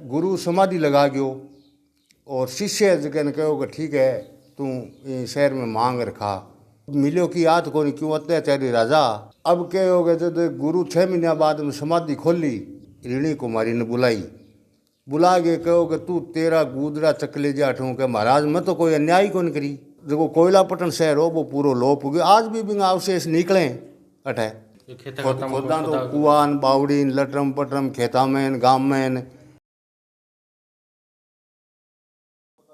गुरु समाधि लगा गयो और शिष्य जगह कहो कि ठीक है तू शहर में मांग रखा मिलो की याद को क्यों अत्याचारी राजा। अब कहो कि जब गुरु 6 महीना बाद में समाधि खोली ऋणी कुमारी ने बुला के कहो कि तू तेरा गूदरा चकले जाठूँ के महाराज मैं तो कोई अन्याय कौन करी जो कोयलापटन शहर हो वो पूरा लोप हो गया आज भी बिंगा अवशेष निकले अठे खोदा तो कुआन बावड़ीन लटरम पटरम खेतामेन गाममेन।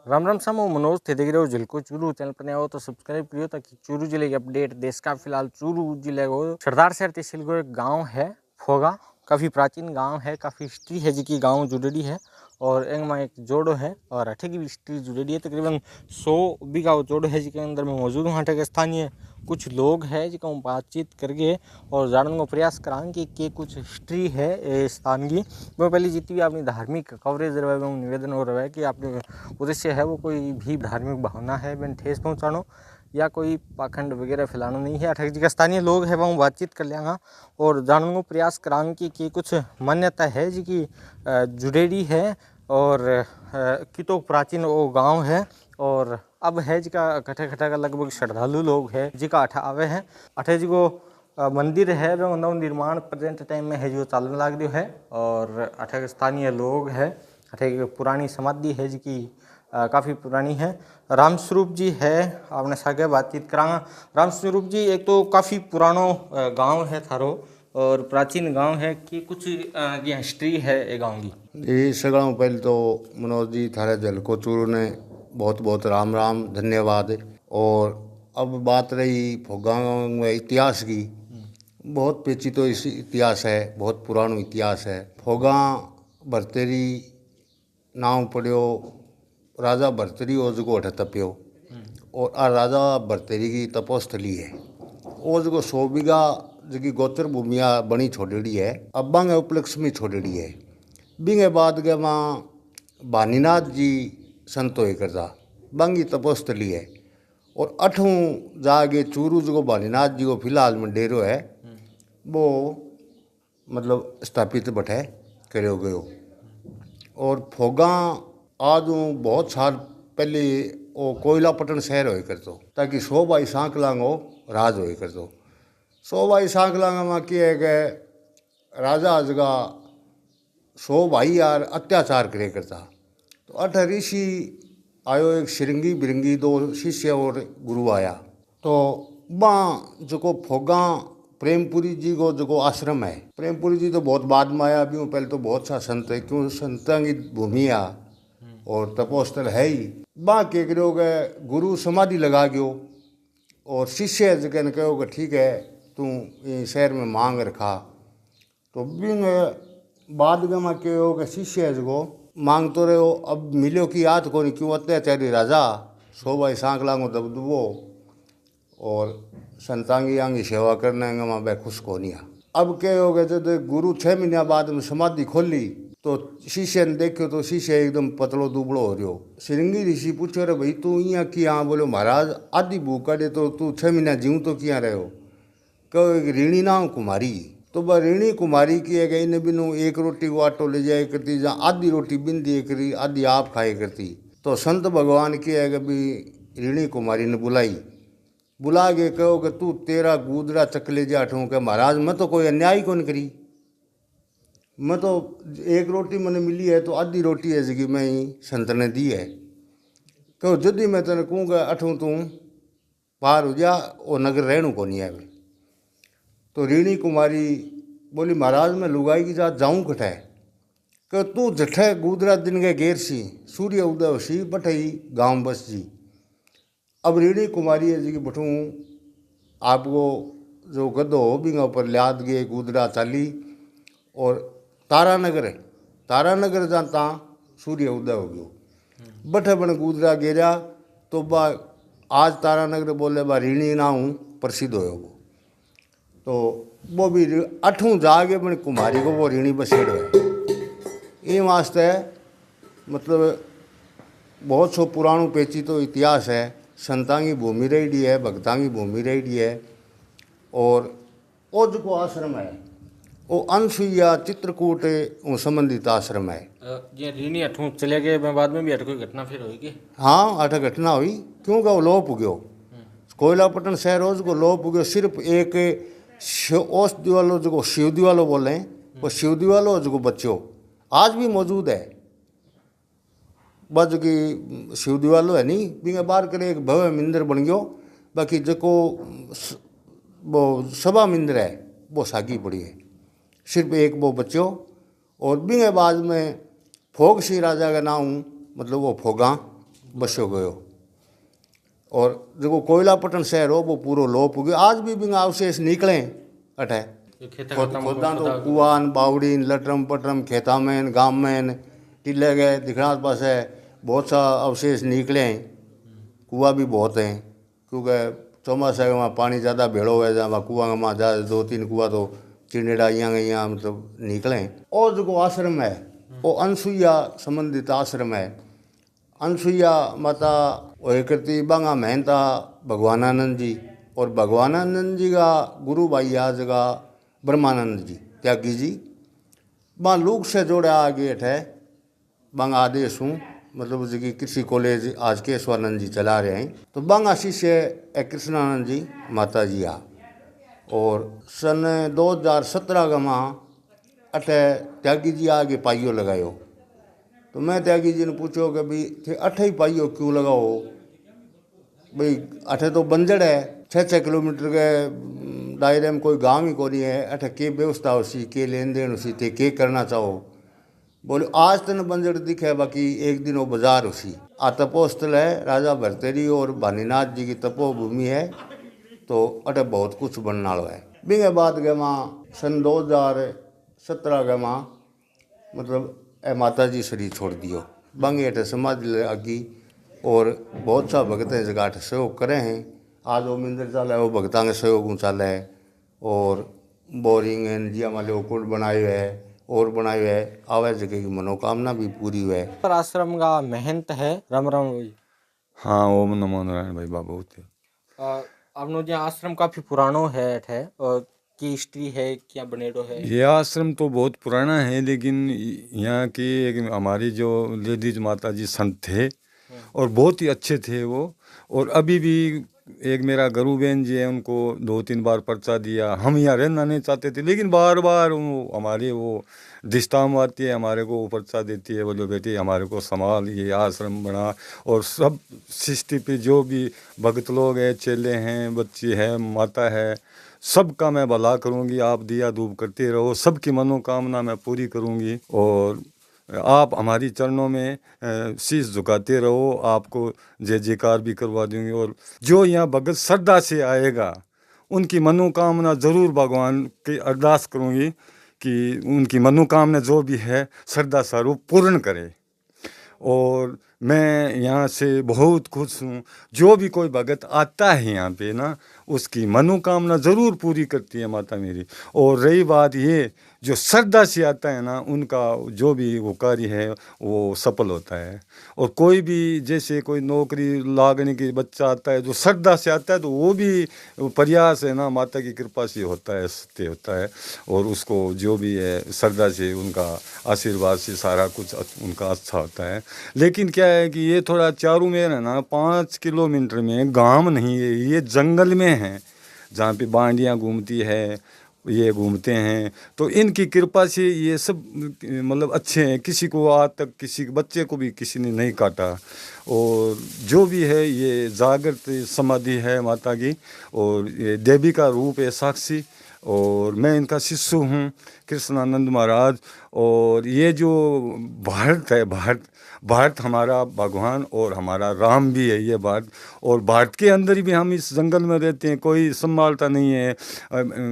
राम राम सामो मनोज थे देख रहे हो जिले को चूरू चैनल पर नया हो तो सब्सक्राइब करियो ताकि चूरू जिले की अपडेट देश का फिलहाल चूरू जिले को सरदार शहर तहसील को एक गांव है फोगा काफ़ी प्राचीन गांव है काफ़ी हिस्ट्री है जी की गांव जुड़ेड़ी है और एक में एक जोड़ो है और अठे की भी हिस्ट्री जुड़ेड़ी है तकरीबन 100 बीघा जोड़ो है जिसके अंदर में मौजूद वहाँ के स्थानीय कुछ लोग हैं जिसका हम बातचीत करके और जानने को प्रयास कराएंगे कि कुछ हिस्ट्री है स्थान की। वो पहले जितनी भी अपनी धार्मिक कवरेज रहे वो निवेदन हो रहा है कि आपने उद्देश्य है वो कोई भी धार्मिक भावना है मैंने ठेस पहुँचानो या कोई पाखंड वगैरह फैलाना नहीं है। अठे जी स्थानीय लोग हैं वहाँ बातचीत कर लेंगे और जानने को प्रयास कराएंगे कि कुछ मान्यता है जी की जुड़ेड़ी है और कि तो प्राचीन वो गाँव है और अब है जिका कट्ठे कट्ठा का लगभग श्रद्धालु लोग है जिका अठा आवे हैं अठे जी को मंदिर है वो नव निर्माण प्रेजेंट टाइम में है जो चालन लाग रही है और अठे के स्थानीय लोग है अठे पुरानी समाधि है जिकी काफ़ी पुरानी है। रामस्वरूप जी है आपने सागे बातचीत करांगा। रामस्वरूप जी एक तो काफ़ी पुरानो गांव है थारो और प्राचीन गांव है कि कुछ ये हिस्ट्री है ये गांव की। ये सगड़ा पहले तो मनोज जी थारे जल को चूरू ने बहुत बहुत राम राम धन्यवाद। और अब बात रही फोगा में इतिहास की बहुत पेची तो इस इतिहास है बहुत पुराना इतिहास है। फोगा भरतेरी नाम पड़ियो राजा भरतरी ओज को अठ तपियो और आ राजा भरतरी की तपोस्थली है ओज को 100 बीघा जी गोचर भूमिया बनी छोड़ेड़ी है अब बांगे उपलक्ष्य में छोड़ेड़ी है। बिंगे बाद के वहाँ भानीनाथ जी संतो करता बांगी तपोस्थली है और अठों जागे चूरू जो भानीनाथ जी को फिलहाल में डेरो है वो मतलब स्थापित बठे करो गयो। और फोगा आज बहुत साल पहले वो कोयलापटन शहर हो करतो ताकि 100 बाई सांकलांग हो राज हो करतो 100 बाई सांकलांग में क्या है कि राजा जगह 100 भाई यार अत्याचार करे करता तो अठ ऋषि आयो एक श्रृंगी बिरंगी 2 शिष्य और गुरु आया तो वहाँ जो फोगा प्रेमपुरी जी को जो आश्रम है प्रेमपुरी जी तो बहुत बाद में आया अभी पहले तो बहुत सा संत है क्यों संतां की भूमि आ और तपोस्थल है ही वहाँ के करो कि गुरु समाधि लगा गयो और शिष्य जगह कहो कि ठीक है तू शहर में मांग रखा तो बिंग बाद में कहो कि शिष्य जो मांग तो रहे हो अब मिलो की याद को क्यों अत्याचारी राजा 100 बाई सांकलांगो दबदबो और संतांगी आंगी सेवा करने में बै खुश को नहीं। अब कहो कि जब गुरु 6 महीना बाद में समाधि खोली तो शिष्य ने देखो तो शिष्य एकदम पतलो दुबड़ो हो रहो। श्रृंगी ऋषि पूछो रे भाई तू यहाँ किया बोलो महाराज आधी भूख काटे तो तू 6 महीना जीव तो किया रहे हो कहो एक ऋणी नाम कुमारी तो वह ऋणी कुमारी की है कि इन बिनु एक रोटी को आटो ले जाए करती जहाँ आधी रोटी बिन दिए करी आधी आप खाए करती तो संत भगवान की है कि भी ऋणी कुमारी ने बुला के कहो कि तू तेरा गूदरा चकले जाठूँ के महाराज मैं तो कोई अन्याय कौन करी मैं तो एक रोटी मैंने मिली है तो आधी रोटी है जी मैं ही संत ने दी है कहो जदी मैं तेने कहूँगा अठूँ तू बाहर हो जा वो नगर रहणु को नहीं आवे तो ऋणी कुमारी बोली महाराज मैं लुगाई की जात जाऊँ कठे कि तू जठे गूदरा दिन के घेर सी सूर्य उदय सी बठई गाँव बस जी। अब ऋणी कुमारी है जी की बठूँ आपको जो गदो हो बिंगा ऊपर लियाद गए गूदरा चाली और तारानगर जाता सूर्य उदय हो गयो बठे बन गूदरा गेरा तो बा आज तारानगर बोले बा ऋणी ना हूँ प्रसिद्ध हो तो वो भी अठूँ जागे बन कुमारी को वो ऋणी बसेड़ो है ये वास्ते मतलब बहुत सो पुराणों पेची तो इतिहास है संतां की भूमि रही है भक्तां की भूमि रही है और ओज को आश्रम है वो अनसुईया चित्रकूट वो संबंधित आश्रम है। जे ऋणी अठू चले गए मैं बाद में भी अठ कोई घटना फिर होगी? हाँ, अठ घटना हुई क्योंकि वो लोप गयो। कोयलापट्टन शहर हो जो लोप गयो। सिर्फ एक ओस दिवालो जो शिव दिवालो बोले वो शिव दिवालो जो बच्चो आज भी मौजूद है। बज की शिव दिवालो है नहीं बिंगे बार करे एक भव्य मंदिर बन गयो। बाकी जो वो सभा मंदिर है वो सागी पड़ी है। सिर्फ एक वो बच्चो और बिंगे बाद में फोग सिंह राजा का नाम मतलब वो फोगा बसो गयो। और जो कोयलापट्टन शहर हो वो पूरा लोप हो गयो। आज भी बिंगा अवशेष निकले अठे खोदा तो कुआन बावड़ीन लटरम पटरम खेता में गांव में टिले गए दिखना पास है बहुत सा अवशेष निकले हैं। कुआ भी बहुत हैं क्योंकि चौमासा के वहाँ पानी ज़्यादा भेड़ो है जहाँ कुआ में ज़्यादा 2-3 कुआ तो चिड़ेड़ा यहाँ मतलब निकले हैं। और जो आश्रम है वो अनसुईया संबंधित आश्रम है। अनसुईया माता वो करती बांगा महंता भगवानानंद जी और भगवानानंद जी का गुरु भाई आज का ब्रह्मानंद जी त्यागी जी वहाँ लोग से जोड़े आगे है बांगा आदेश हूँ मतलब जी कृषि कॉलेज आज केशवानंद जी चला रहे हैं। तो बांगा शिष्य कृष्णानंद जी माता जी आ और सन 2017 का माँ अठे त्यागी जी आगे पाइयो लगायो। तो मैं त्यागी जी ने पूछो कि भाई थे अठे ही पाइयो क्यों लगाओ भाई अठे तो बंजड़ है 6-6 किलोमीटर के दायरे में कोई गांव ही कोनी है। अठे के व्यवस्था हो सी के लेन देन हो सी ते के करना चाहो। बोले आज तन बंजड़ दिखे बाकी एक दिन वो बाजार उसी आ तपोस्थल है राजा भरतेरी और भानीनाथ जी की तपोभूमि है। तो अटे बहुत कुछ बनने वाला है। बिंगे बाद गए माँ सन 2017 के माँ मतलब ए माता जी शरीर छोड़ दियो बंगे अटे समाधि आगी और बहुत सा भगत हैं जगह सहयोग करे हैं। आज वो मंदिर चल है वो भगतां के सहयोग चाल है और बोरिंग है जिया माले वो कुंड बनाए हुए है और बनाए हुए है आवे जगह की मनोकामना भी पूरी हुए। पर आश्रम का महंत है राम राम भाई। हाँ ओम नमो नारायण भाई बाबा होते आपनो जो आश्रम काफी पुरानो है अठे और की हिस्ट्री है क्या बनेडो है? ये आश्रम तो बहुत पुराना है लेकिन यहाँ की एक हमारी जो लेडीज माता जी संत थे और बहुत ही अच्छे थे वो। और अभी भी एक मेरा गरू बहन जी है उनको 2-3 बार पर्चा दिया। हम यहाँ रहना नहीं चाहते थे लेकिन बार बार वो हमारे वो दिष्टाम आती है हमारे को पर्चा देती है बोलो बेटी हमारे को संभाल ये आश्रम बना। और सब सृष्टि पे जो भी भक्त लोग हैं चेले हैं बच्ची है माता है सबका मैं भला करूँगी। आप दिया धूप करते रहो सबकी मनोकामना मैं पूरी करूँगी और आप हमारी चरणों में शीश झुकाते रहो आपको जय जयकार भी करवा दूंगी। और जो यहाँ भगत श्रद्धा से आएगा उनकी मनोकामना ज़रूर भगवान की अरदास करूँगी कि उनकी मनोकामना जो भी है श्रद्धा स्वरूप पूर्ण करे। और मैं यहाँ से बहुत खुश हूँ। जो भी कोई भगत आता है यहाँ पे ना उसकी मनोकामना ज़रूर पूरी करती है माता मेरी। और रही बात ये जो श्रद्धा से आता है ना उनका जो भी वो कार्य है वो सफल होता है। और कोई भी जैसे कोई नौकरी लागने की बच्चा आता है जो श्रद्धा से आता है तो वो भी प्रयास है ना माता की कृपा से होता है सत्य होता है। और उसको जो भी है श्रद्धा से उनका आशीर्वाद से सारा कुछ उनका अच्छा होता है। लेकिन क्या है कि ये थोड़ा चारों में है ना 5 किलोमीटर में गांव नहीं है ये जंगल में है जहाँ पे बांडियाँ घूमती है ये घूमते हैं। तो इनकी कृपा से ये सब मतलब अच्छे हैं। किसी को आज तक किसी बच्चे को भी किसी ने नहीं काटा। और जो भी है ये जागृत समाधि है माता की और ये देवी का रूप है साक्षी। और मैं इनका शिष्य हूँ कृष्णानंद महाराज। और ये जो भारत है भारत हमारा भगवान और हमारा राम भी है ये भारत। और भारत के अंदर भी हम इस जंगल में रहते हैं कोई संभालता नहीं है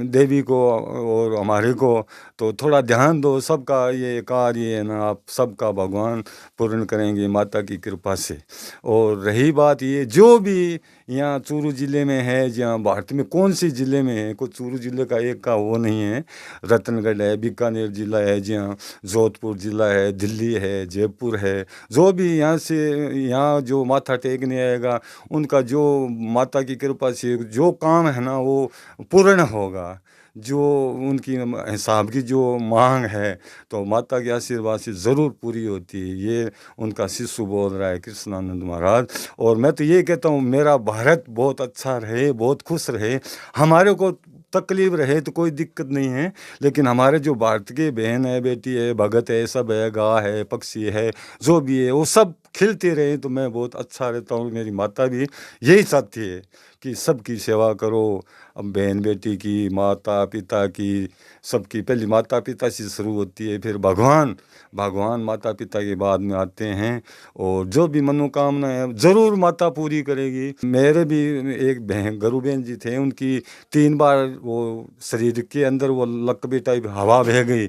देवी को और हमारे को। तो थोड़ा ध्यान दो सबका ये कार्य है ना आप सबका भगवान पूर्ण करेंगे माता की कृपा से। और रही बात ये जो भी यहाँ चूरू ज़िले में है जहाँ भारत में कौन सी ज़िले में है कोई चूरू ज़िले का एक का वो नहीं है। रतनगढ़ है बीकानेर ज़िला है जहाँ जोधपुर ज़िला है दिल्ली है जयपुर है। जो भी यहाँ से यहाँ जो माथा टेकने आएगा उनका जो माता की कृपा से जो काम है ना वो पूर्ण होगा। जो उनकी हिसाब की जो मांग है तो माता के आशीर्वाद से ज़रूर पूरी होती है। ये उनका शिशु बोल रहा है कृष्णानंद महाराज। और मैं तो ये कहता हूँ मेरा भारत बहुत अच्छा रहे, बहुत खुश रहे। हमारे को तकलीफ रहे तो कोई दिक्कत नहीं है, लेकिन हमारे जो भारत के बहन है, बेटी है, भगत है, सब है, गाय है, पक्षी है, जो भी है वो सब खिलते रहे तो मैं बहुत अच्छा रहता हूँ। मेरी माता भी यही चाहती है कि सबकी सेवा करो। अब बहन बेटी की, माता पिता की, सबकी पहली माता पिता से शुरू होती है, फिर भगवान माता पिता के बाद में आते हैं। और जो भी मनोकामना है ज़रूर माता पूरी करेगी। मेरे भी एक बहन गरु बहन जी थे, उनकी 3 बार वो शरीर के अंदर वो लकबे टाइप हवा बह गई,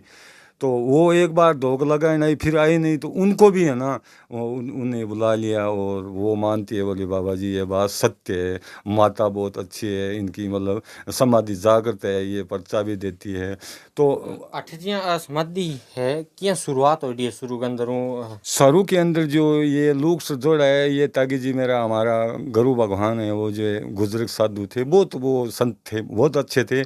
तो वो एक बार धोख लगाए नहीं, फिर आई नहीं, तो उनको भी है ना उन्हें बुला लिया। और वो मानती है, बोली बाबा जी ये बात सत्य है, माता बहुत अच्छी है, इनकी मतलब समाधि जागृत है, ये पर्चा भी देती है। तो अठ जियां समाधि है किया शुरुआत हो रही है शुरू के अंदर सरू के अंदर जो ये लूक से जोड़ा है, ये तागी जी मेरा हमारा गुरु भगवान है, वो जो गुजरक साधु थे, बहुत वो संत थे, बहुत अच्छे थे।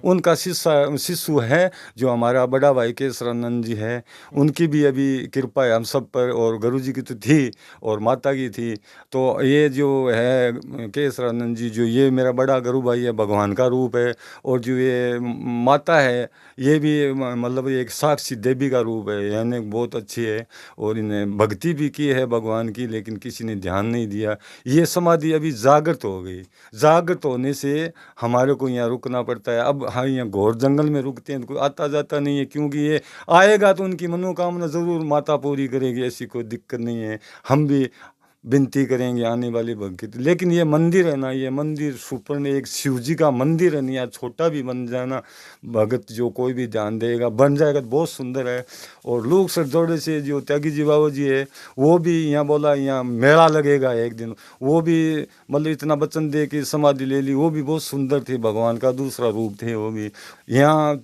उनका शिशु है जो हमारा बड़ा भाई केसरानंद जी है, उनकी भी अभी कृपा है हम सब पर। और गुरु जी की तो थी और माता की थी। तो ये जो है केसरानंद जी, जो ये मेरा बड़ा गुरु भाई है, भगवान का रूप है। और जो ये माता है, ये भी मतलब एक साक्षी देवी का रूप है, यानी बहुत अच्छी है। और इन्हें भक्ति भी की है भगवान की, लेकिन किसी ने ध्यान नहीं दिया। ये समाधि अभी जागृत हो गई। जागृत होने से हमारे को यहाँ रुकना पड़ता है। अब हाँ, यहाँ घोर जंगल में रुकते हैं तो कोई आता जाता नहीं है, क्योंकि ये आएगा तो उनकी मनोकामना ज़रूर माता पूरी करेगी, ऐसी कोई दिक्कत नहीं है। हम भी विनती करेंगे आने वाली भक्त। लेकिन ये मंदिर है ना, ये मंदिर सुपर्ण एक शिव जी का मंदिर है ना, या छोटा भी बन जाना, भगत जो कोई भी ध्यान देगा बन जाएगा तो बहुत सुंदर है। और लोग सर जोड़े से जो त्यागी जी बाबा जी है, वो भी यहाँ बोला यहाँ मेला लगेगा एक दिन, वो भी मतलब इतना वचन दे के समाधि ले ली। वो भी बहुत सुंदर थे, भगवान का दूसरा रूप थे वो भी। यहाँ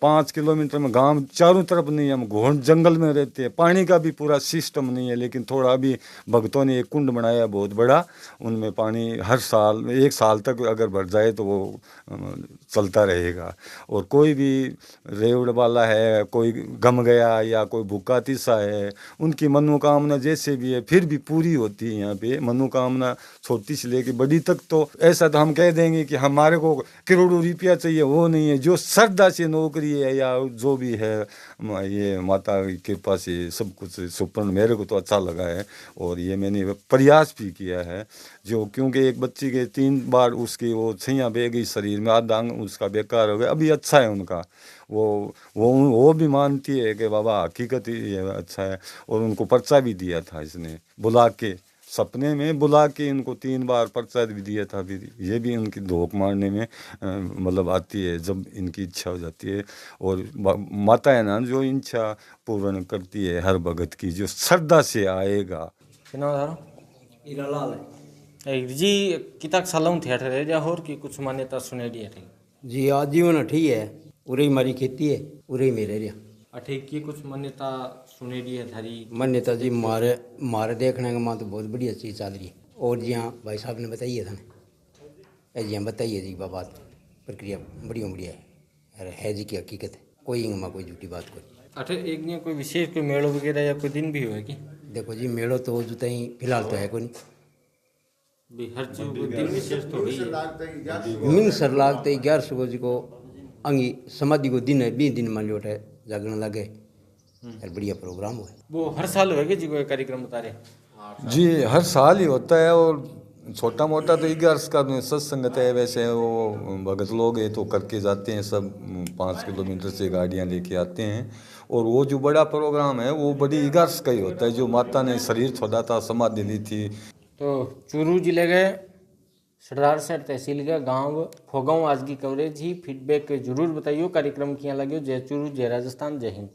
5 किलोमीटर में गांव चारों तरफ नहीं, हम घोर जंगल में रहते हैं, पानी का भी पूरा सिस्टम नहीं है। लेकिन थोड़ा भी भक्तों ने एक कुंड बनाया बहुत बड़ा, उनमें पानी हर साल 1 साल तक अगर भर जाए तो वो चलता रहेगा। और कोई भी रेवड़ वाला है, कोई गम गया या कोई भूखा तिसा है, उनकी मनोकामना जैसे भी है फिर भी पूरी होती है। यहाँ पे मनोकामना छोटी से लेके बड़ी तक, तो ऐसा तो हम कह देंगे कि हमारे को करोड़ों रुपया चाहिए, वो नहीं है। जो श्रद्धा से नौकरी है या जो भी है, ये माता की कृपा से सब कुछ सुपर्ण मेरे को तो अच्छा लगा है। और ये मैंने प्रयास भी किया है, जो क्योंकि एक बच्ची के 3 बार उसकी वो छैया बह गई शरीर में, आधा अंग उसका बेकार हो गया, अभी अच्छा है उनका। वो भी मानती है कि बाबा हकीकत ही ये अच्छा है। और उनको पर्चा भी दिया था इसने बुला के, सपने में बुला के इनको 3 बार पर्चा भी दिया था। फिर ये भी उनकी धोख मारने में मतलब आती है जब इनकी इच्छा हो जाती है। और माता है ना जो इच्छा पूर्ण करती है हर भगत की, जो श्रद्धा से आएगा। जी कितक सालों थिएटर है या और की कुछ मान्यता सुनेडी है जी आजीवन अठी है, उरे ही मारी खेती है, उरे ही मेरे रिया। अठे की कुछ मान्यता सुनेडी है थारी मान्यता जी मारे मारे देखने का मां तो बहुत बढ़िया चीज़ चल रही है। और जी हाँ भाई साहब ने बताई है थाने, जी हाँ बताइए जी बात प्रक्रिया बढ़िया बढ़िया है जी की हकीकत है, कोई इंगमा कोई झूठी बात कोई। अठे एक दिन कोई विशेष कोई मेलो वगैरह या कोई दिन भी हुआ कि देखो जी मेलो तो जो तई फिलहाल तो है कोई भी हर चीज को दिन विशेष तो हुई मिंग सर लागते 11 को जी को अंगी समाधि को दिन है 20 दिन मान लियो जागरण लगे, बढ़िया प्रोग्राम हुआ। वो हर साल होएगा जी कोई कार्यक्रम उतारे जी हर साल ही होता है। और छोटा मोटा तो 11 का सत्संगत है, वैसे वो भगत लोग हैं तो करके जाते हैं सब, 5 किलोमीटर से गाड़ियां लेके आते हैं। और वो जो बड़ा प्रोग्राम है वो बड़ी 11 का ही होता है, जो माता ने शरीर छोड़ा था, समाधि ली थी। तो चूरू जिले के सरदारसर तहसील के गांव फोगांव आज की कवरेज ही फीडबैक जरूर बताइए। कार्यक्रम किया लगे जय चूरू जय राजस्थान जय हिंद।